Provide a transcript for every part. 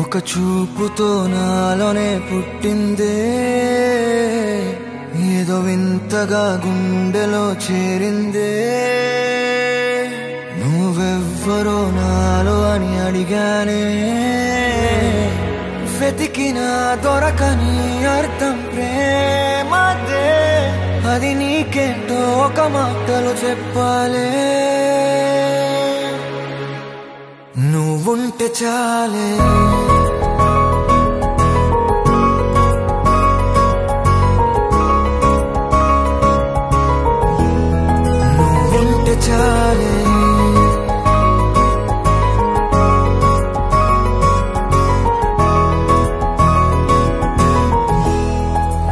ఒక చూపుతో నాలోనే పుట్టిందే ఏదో వింతగా గుండెలో చేరిందే నువ్వెవ్వరో నాలో అని అడిగానే వెతికినా దొరకని అర్థం ప్రేమదే అది నీకేంటో ఒక మాటలో చెప్పాలే నువ్వుంటే చాలే నువ్వుంటే చాలే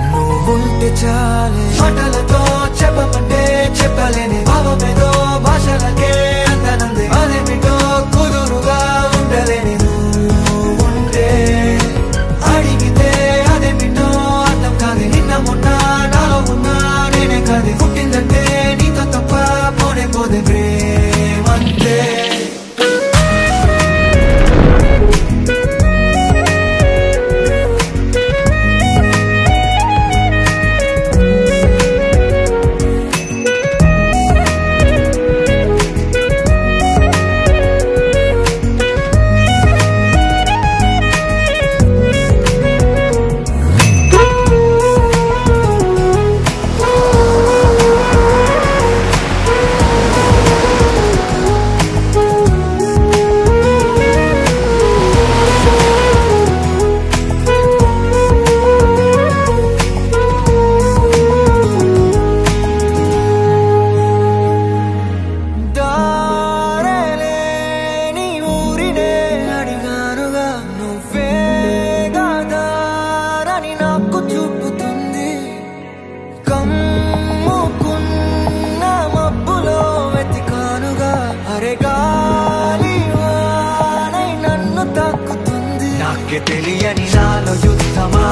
నువ్వుంటే చాలే మాటలతో చెప్పమంటే చెప్పలేని భావమేదో భాషలకే అందనంది అదేమిటో కుదురుగా ఉండలేని నువ్వుంటే అడిగితే అదేమిటో అర్థం కాదు నిన్న మొన్న నాలో ఉన్నా నేనే కాదు పుట్టిందంటే నీతో తప్ప పోనే పోదే ప్రేమంతే నాకే తెలియని నాలో యుద్ధమా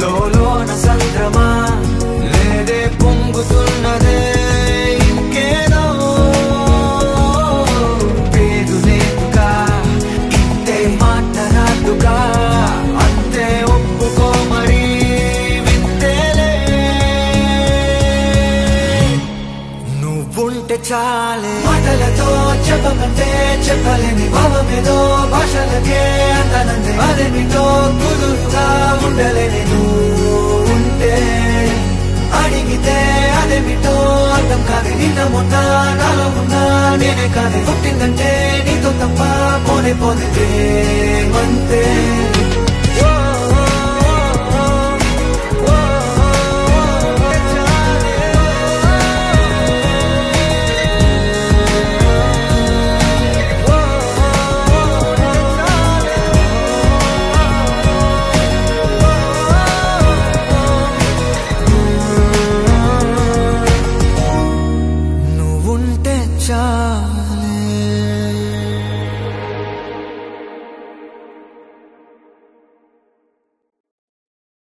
లోన సంద్రమా లేదే పొంగుతున్నదే ఇంకేదో పేరు లేదుగా ఇంతే మాట్లాడుగా అంతే ఒప్పుకో మరి వింతేలే నువ్వుంటే చాలే మాటలతో చెప్పమంటే చెప్పలేని భావమేదో భాషలకే అందనందే అదేమిటో కుదురుగా ఉండలేని నువ్వుంటే అడిగితే అదేమిటో అర్థం కాదు నిన్న మొన్న నాలో ఉన్నా నేనే కాదు పుట్టిందంటే నీతో తప్ప పోనే పోదే ప్రేమంతే